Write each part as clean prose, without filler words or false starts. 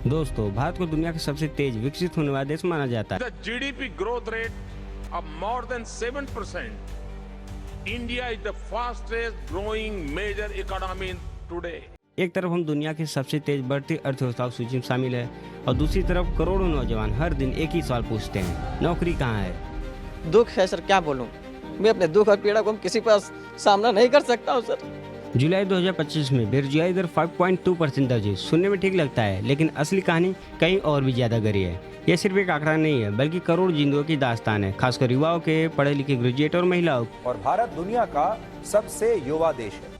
दोस्तों, भारत को दुनिया का सबसे तेज विकसित होने वाला देश माना जाता है। The GDP growth rate of more than 7%. India is the fastest growing major economy today. एक तरफ हम दुनिया की सबसे तेज बढ़ती अर्थव्यवस्था की सूची में शामिल है और दूसरी तरफ करोड़ों नौजवान हर दिन एक ही सवाल पूछते हैं, नौकरी कहाँ है। दुख है सर, क्या बोलूं। मैं अपने दुख और पीड़ा को हम किसी पास सामना नहीं कर सकता हूं सर। जुलाई 2025 में बेरोजगारी दर 5.2% दर्ज हुई। सुनने में ठीक लगता है, लेकिन असली कहानी कहीं और भी ज्यादा गहरी है। यह सिर्फ एक आंकड़ा नहीं है, बल्कि करोड़ जिंदगियों की दास्तान है, खासकर युवाओं के, पढ़े लिखे ग्रेजुएट और महिलाओं। और भारत दुनिया का सबसे युवा देश है।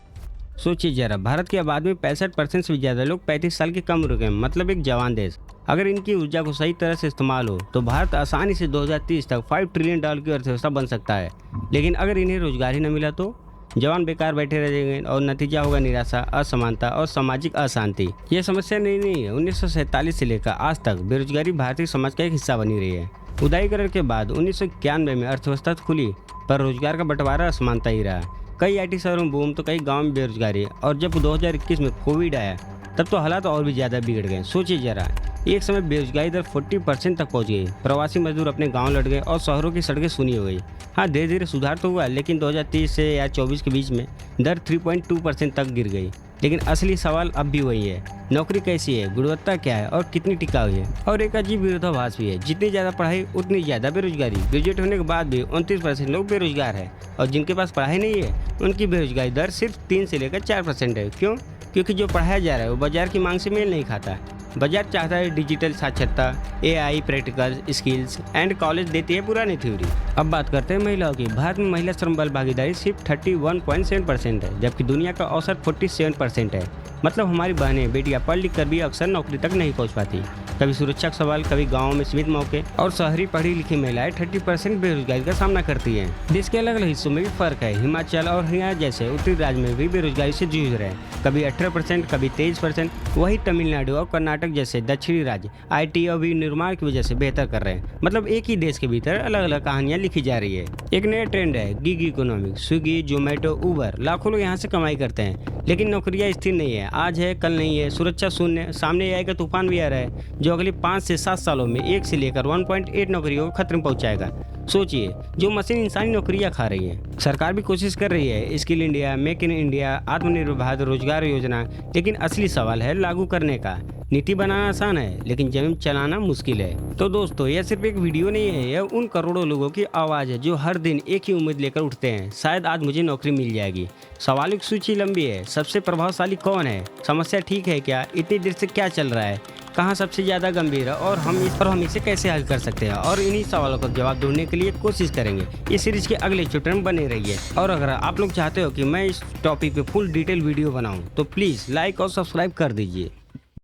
सोचिए जरा, भारत की आबादी में 65% से भी ज्यादा लोग 35 साल की कम उम्र के हैं, मतलब एक जवान देश। अगर इनकी ऊर्जा को सही तरह से इस्तेमाल हो तो भारत आसानी से 2030 तक $5 ट्रिलियन की अर्थव्यवस्था बन सकता है। लेकिन अगर इन्हें रोजगार ही न मिला तो जवान बेकार बैठे रह जाएंगे और नतीजा होगा निराशा, असमानता और सामाजिक अशांति। यह समस्या नई है। 1947 से लेकर आज तक बेरोजगारी भारतीय समाज का एक हिस्सा बनी रही है। उदारीकरण के बाद 1991 में अर्थव्यवस्था खुली, पर रोजगार का बंटवारा असमानता ही रहा। कई IT शहरों में बूम तो कई गाँव में बेरोजगारी। और जब 2021 में कोविड आया तब तो हालात और भी ज़्यादा बिगड़ गए। सोचिए जरा, एक समय बेरोजगारी दर 40% तक पहुंच गई। प्रवासी मजदूर अपने गांव लौट गए और शहरों की सड़कें सूनी हो गई। हाँ, धीरे धीरे सुधार तो हुआ, लेकिन 2030 से या 24 के बीच में दर 3.2% तक गिर गई। लेकिन असली सवाल अब भी वही है, नौकरी कैसी है, गुणवत्ता क्या है और कितनी टिकाऊ है। और एक अजीब विरोधाभास भी है, जितनी ज़्यादा पढ़ाई उतनी ज़्यादा बेरोजगारी। ग्रेजुएट होने के बाद भी 29% लोग बेरोजगार है, और जिनके पास पढ़ाई नहीं है उनकी बेरोजगारी दर सिर्फ 3 से लेकर 4% है। क्यों? क्योंकि जो पढ़ाया जा रहा है वो बाजार की मांग से मेल नहीं खाता। बाजार चाहता है डिजिटल साक्षरता, AI, practical skills and college देती है पुरानी थ्योरी। अब बात करते हैं महिलाओं की। भारत में महिला श्रम बल भागीदारी सिर्फ 31.7% है, जबकि दुनिया का औसत 47% है। मतलब हमारी बहनें, बेटियां पढ़ लिख कर भी अक्सर नौकरी तक नहीं पहुंच पाती। कभी सुरक्षा का सवाल, कभी गाँव में सीमित मौके, और शहरी पढ़ी लिखी महिलाएं 30% बेरोजगारी का सामना करती हैं। देश के अलग अलग हिस्सों में भी फर्क है। हिमाचल और हरियाणा जैसे उत्तरी राज्य में भी बेरोजगारी से जूझ रहे हैं, कभी 18%, कभी 23%। वही तमिलनाडु और कर्नाटक जैसे दक्षिणी राज्य IT और विनिर्माण की वजह से बेहतर कर रहे हैं। मतलब एक ही देश के भीतर अलग अलग कहानियां लिखी जा रही है। एक नया ट्रेंड है गिग इकोनॉमिक। स्विगी, जोमेटो, उबर, लाखों लोग यहाँ से कमाई करते हैं, लेकिन नौकरियां स्थिर नहीं है। आज है कल नहीं है। सुरक्षा शून्य। सामने AI का तूफान भी आ रहा है, जो अगले 5 से 7 सालों में 1 से लेकर 1.8 नौकरियों को खतरे में पहुंचाएगा। सोचिए, जो मशीन इंसानी नौकरियां खा रही है। सरकार भी कोशिश कर रही है, skill India, make in India, आत्मनिर्भर भारत रोजगार योजना। लेकिन असली सवाल है लागू करने का। नीति बनाना आसान है, लेकिन जमीन चलाना मुश्किल है। तो दोस्तों, यह सिर्फ एक वीडियो नहीं है, यह उन करोड़ों लोगों की आवाज़ है जो हर दिन एक ही उम्मीद लेकर उठते हैं, शायद आज मुझे नौकरी मिल जाएगी। सवालों की सूची लंबी है। सबसे प्रभावशाली कौन है? समस्या ठीक है क्या? इतनी देर से क्या चल रहा है? कहाँ सबसे ज़्यादा गंभीर है और हम इसे कैसे हल कर सकते हैं? और इन्हीं सवालों का जवाब ढूंढने के लिए कोशिश करेंगे। इस सीरीज के अगले एपिसोड में बने रहिए। और अगर आप लोग चाहते हो कि मैं इस टॉपिक पे फुल डिटेल वीडियो बनाऊं, तो प्लीज़ लाइक और सब्सक्राइब कर दीजिए।